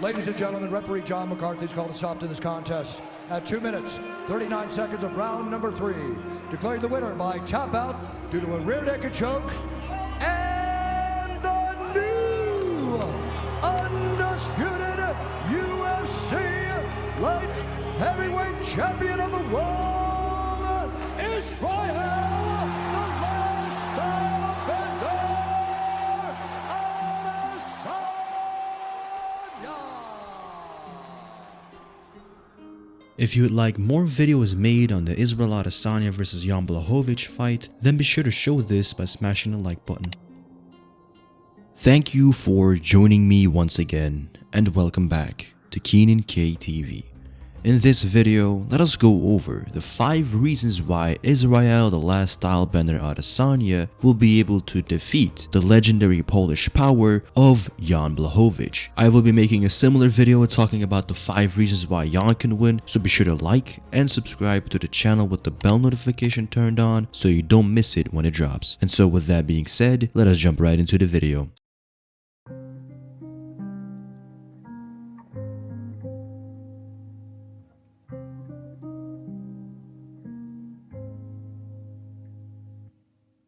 Ladies and gentlemen, referee John McCarthy's called a stop to this contest at 2 minutes, 39 seconds of round number 3. Declared the winner by tap out due to a rear naked choke. And the new undisputed UFC light heavyweight champion of the world, Israel If you would like more videos made on the Israel Adesanya vs Jan Blachowicz fight, then be sure to show this by smashing the like button. Thank you for joining me once again, and welcome back to Keenan K TV. In this video, let us go over the 5 reasons why Israel the Last Stylebender Adesanya will be able to defeat the legendary Polish power of Jan Blachowicz. I will be making a similar video talking about the 5 reasons why Jan can win, so be sure to like and subscribe to the channel with the bell notification turned on so you don't miss it when it drops. And so with that being said, let us jump right into the video.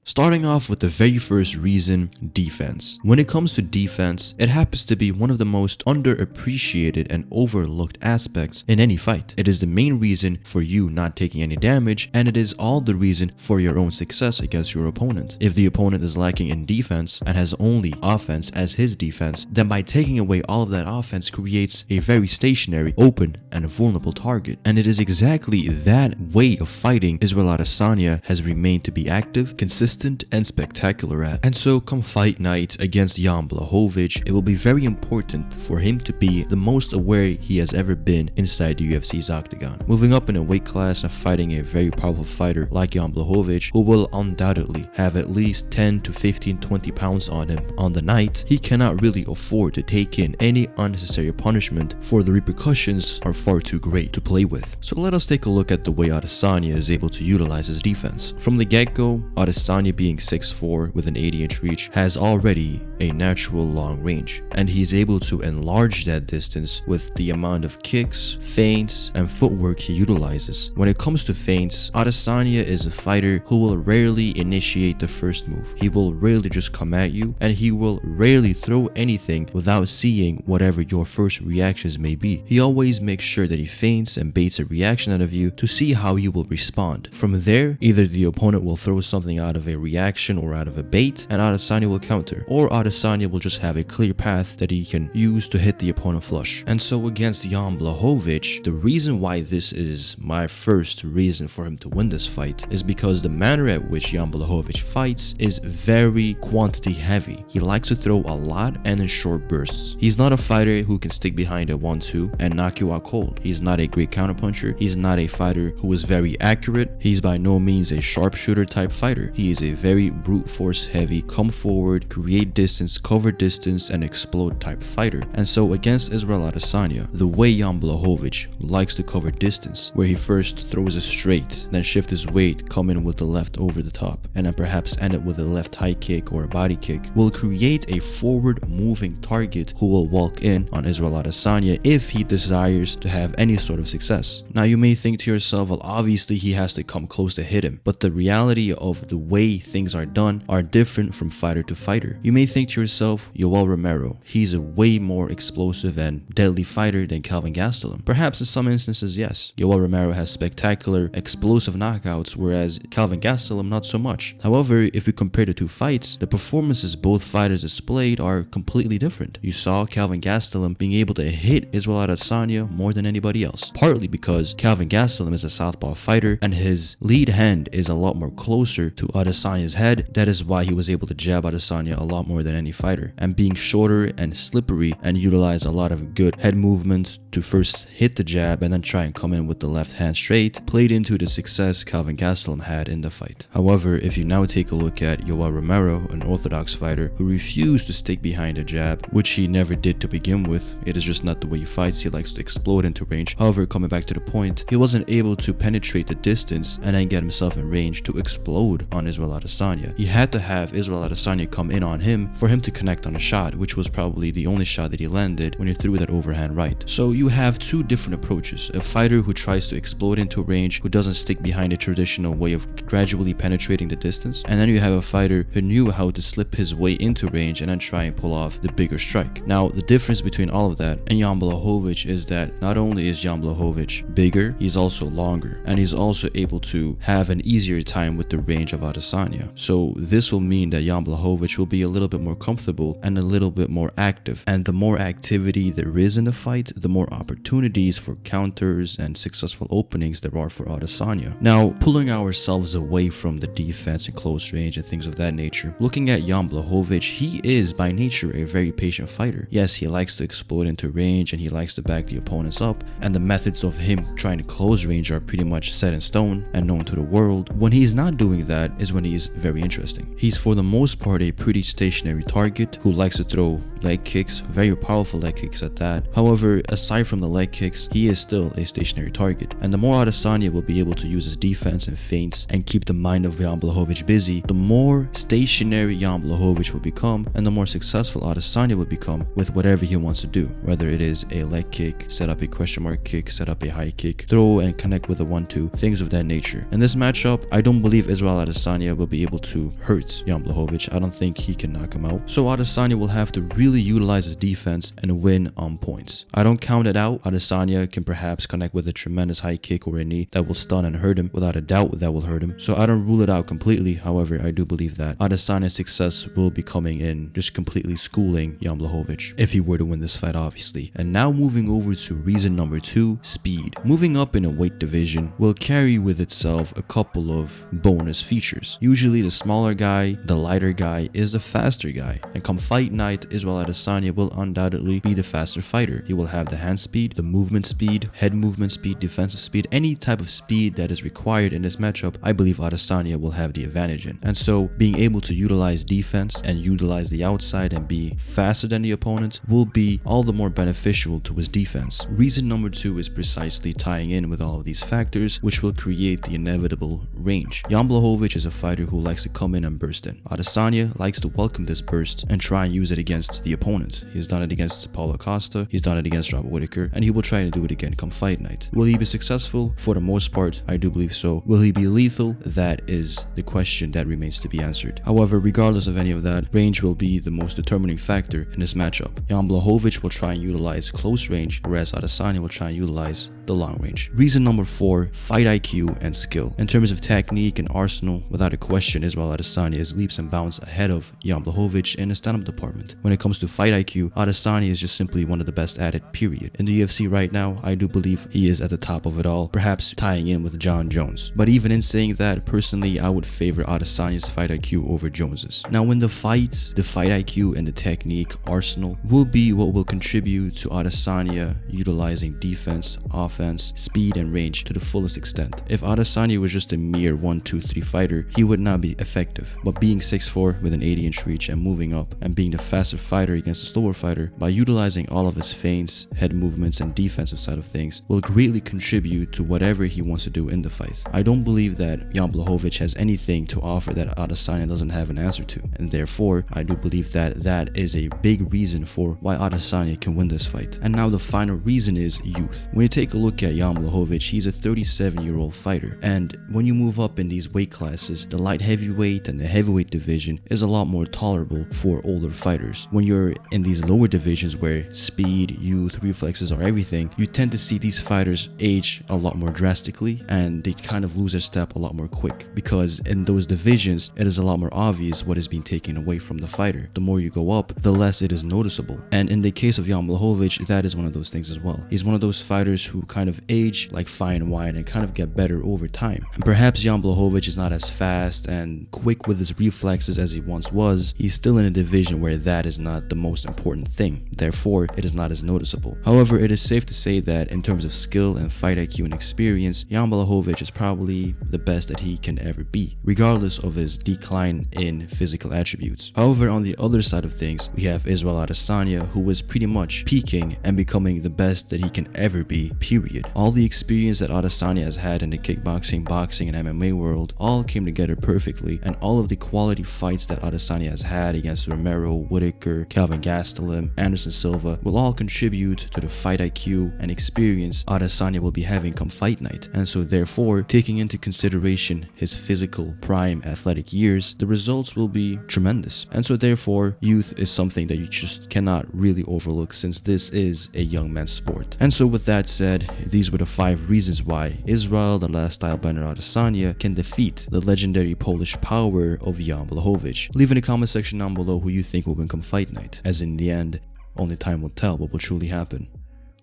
Starting off with the very first reason, defense. When it comes to defense, it happens to be one of the most underappreciated and overlooked aspects in any fight. It is the main reason for you not taking any damage, and it is all the reason for your own success against your opponent. If the opponent is lacking in defense and has only offense as his defense, then by taking away all of that offense creates a very stationary, open, and vulnerable target. And it is exactly that way of fighting Israel Adesanya has remained to be active, consistent, and spectacular at. And so come fight night against Jan Blachowicz, it will be very important for him to be the most aware he has ever been inside the UFC's octagon. Moving up in a weight class and fighting a very powerful fighter like Jan Blachowicz, who will undoubtedly have at least 10 to 15, 20 pounds on him on the night, he cannot really afford to take in any unnecessary punishment, for the repercussions are far too great to play with. So let us take a look at the way Adesanya is able to utilize his defense. From the get-go, Adesanya being 6'4" with an 80-inch reach has already a natural long range, and he's able to enlarge that distance with the amount of kicks, feints, and footwork he utilizes. When it comes to feints, Adesanya is a fighter who will rarely initiate the first move. He will rarely just come at you, and he will rarely throw anything without seeing whatever your first reactions may be. He always makes sure that he feints and baits a reaction out of you to see how you will respond. From there, either the opponent will throw something out of a reaction or out of a bait, and Adesanya will counter, or Adesanya will just have a clear path that he can use to hit the opponent flush. And so against Jan Blachowicz, the reason why this is my first reason for him to win this fight is because the manner at which Jan Blachowicz fights is very quantity heavy. He likes to throw a lot and in short bursts. He's not a fighter who can stick behind a 1-2 and knock you out cold. He's not a great counterpuncher. He's not a fighter who is very accurate. He's by no means a sharpshooter type fighter. He is a very brute force heavy, come forward, create distance, cover distance, and explode type fighter. And so against Israel Adesanya, the way Jan Blachowicz likes to cover distance, where he first throws a straight, then shift his weight, come in with the left over the top, and then perhaps end it with a left high kick or a body kick, will create a forward moving target who will walk in on Israel Adesanya if he desires to have any sort of success. Now you may think to yourself, well, obviously he has to come close to hit him, but the reality of the way things are done are different from fighter to fighter. You may think to yourself, Yoel Romero, he's a way more explosive and deadly fighter than Kelvin Gastelum. Perhaps in some instances, yes. Yoel Romero has spectacular, explosive knockouts, whereas Kelvin Gastelum not so much. However, if we compare the two fights, the performances both fighters displayed are completely different. You saw Kelvin Gastelum being able to hit Israel Adesanya more than anybody else, partly because Kelvin Gastelum is a southpaw fighter and his lead hand is a lot more closer to Adesanya's head. That is why he was able to jab Adesanya a lot more than any fighter, and being shorter and slippery and utilize a lot of good head movement to first hit the jab and then try and come in with the left hand straight, played into the success Kelvin Gastelum had in the fight. However, if you now take a look at Yoel Romero, an orthodox fighter who refused to stick behind a jab, which he never did to begin with, it is just not the way he fights. He likes to explode into range. However, coming back to the point, he wasn't able to penetrate the distance and then get himself in range to explode on Israel Adesanya. He had to have Israel Adesanya come in on him for for him to connect on a shot, which was probably the only shot that he landed when he threw that overhand right. So you have two different approaches: a fighter who tries to explode into range, who doesn't stick behind a traditional way of gradually penetrating the distance, and then you have a fighter who knew how to slip his way into range and then try and pull off the bigger strike. Now, the difference between all of that and Jan Blachowicz is that not only is Jan Blachowicz bigger, he's also longer, and he's also able to have an easier time with the range of Adesanya. So this will mean that Jan Blachowicz will be a little bit more comfortable and a little bit more active, and the more activity there is in the fight, the more opportunities for counters and successful openings there are for Adesanya. Now, pulling ourselves away from the defense and close range and things of that nature, looking at Jan Blachowicz, he is by nature a very patient fighter. Yes, he likes to explode into range and he likes to back the opponents up, and the methods of him trying to close range are pretty much set in stone and known to the world. When he's not doing that is when he's very interesting. He's for the most part a pretty stationary target who likes to throw leg kicks, very powerful leg kicks at that. However, aside from the leg kicks, he is still a stationary target, and the more Adesanya will be able to use his defense and feints and keep the mind of Jan Blachowicz busy, the more stationary Jan Blachowicz will become, and the more successful Adesanya will become with whatever he wants to do, whether it is a leg kick, set up a question mark kick, set up a high kick, throw and connect with a 1-2, things of that nature. In this matchup, I don't believe Israel Adesanya will be able to hurt Jan Blachowicz. I don't think he can knock him out. So Adesanya will have to really utilize his defense and win on points. I don't count it out. Adesanya can perhaps connect with a tremendous high kick or a knee that will stun and hurt him. Without a doubt, that will hurt him. So I don't rule it out completely. However, I do believe that Adesanya's success will be coming in just completely schooling Jan Blachowicz if he were to win this fight, obviously. And now moving over to reason number 2, speed. Moving up in a weight division will carry with itself a couple of bonus features. Usually the smaller guy, the lighter guy is the faster guy, and come fight night, Israel Adesanya will undoubtedly be the faster fighter. He will have the hand speed, the movement speed, head movement speed, defensive speed, any type of speed that is required in this matchup. I believe Adesanya will have the advantage in. And so being able to utilize defense and utilize the outside and be faster than the opponent will be all the more beneficial to his defense. Reason number 2 is precisely tying in with all of these factors, which will create the inevitable range. Jan Blachowicz is a fighter who likes to come in and burst in. Adesanya likes to welcome this burst and try and use it against the opponent. He's done it against Paulo Costa, he's done it against Robert Whittaker, and he will try to do it again come fight night. Will he be successful? For the most part, I do believe so. Will he be lethal? That is the question that remains to be answered. However, regardless of any of that, range will be the most determining factor in this matchup. Jan Blachowicz will try and utilize close range, whereas Adesanya will try and utilize the long range. Reason number 4, fight IQ and skill. In terms of technique and arsenal, without a question, Israel Adesanya is leaps and bounds ahead of Jan Blachowicz in the stand-up department. When it comes to fight IQ, Adesanya is just simply one of the best at it, period. In the UFC right now, I do believe he is at the top of it all, perhaps tying in with John Jones. But even in saying that, personally, I would favor Adesanya's fight IQ over Jones's. Now, in the fight IQ and the technique arsenal will be what will contribute to Adesanya utilizing defense, offense, speed, and range to the fullest extent. If Adesanya was just a mere 1-2-3 fighter, he would not be effective. But being 6'4" with an 80-inch reach and moving up and being the faster fighter against a slower fighter, by utilizing all of his feints, head movements, and defensive side of things, will greatly contribute to whatever he wants to do in the fight. I don't believe that Jan Blachowicz has anything to offer that Adesanya doesn't have an answer to, and therefore I do believe that that is a big reason for why Adesanya can win this fight. And now the final reason is youth. When you take a look at Jan Blachowicz, he's a 37-year-old fighter, and when you move up in these weight classes, the light heavyweight and the heavyweight division is a lot more tolerable for older fighters. When you're in these lower divisions where speed, youth, reflexes are everything, you tend to see these fighters age a lot more drastically, and they kind of lose their step a lot more quick, because in those divisions it is a lot more obvious what is being taken away from the fighter. The more you go up, the less it is noticeable, and in the case of Jan Blachowicz, that is one of those things as well. He's one of those fighters who kind of age like fine wine and kind of get better over time. And perhaps Jan Blachowicz is not as fast and quick with his reflexes as he once was. He's still in a division where that is not the most important thing, therefore it is not as noticeable. However, it is safe to say that in terms of skill and fight IQ and experience, Jan Blachowicz is probably the best that he can ever be, regardless of his decline in physical attributes. However, on the other side of things, we have Israel Adesanya, who is pretty much peaking and becoming the best that he can ever be, period. All the experience that Adesanya has had in the kickboxing, boxing, and MMA world all came together perfectly, and all of the quality fights that Adesanya has had against Romero, Whitaker, Calvin Gastelum, Anderson Silva will all contribute to the fight IQ and experience Adesanya will be having come fight night. And so therefore, taking into consideration his physical, prime, athletic years, the results will be tremendous. And so therefore, youth is something that you just cannot really overlook, since this is a young man's sport. And so with that said, these were the 5 reasons why Israel, the last stylebender Adesanya, can defeat the legendary Polish power of Jan Blachowicz. Leave in the comment section down below who you think will win come fight night, as in the end, only time will tell what will truly happen.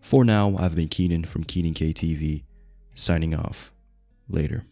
For now, I've been Keenan from Keenan KTV, signing off. Later.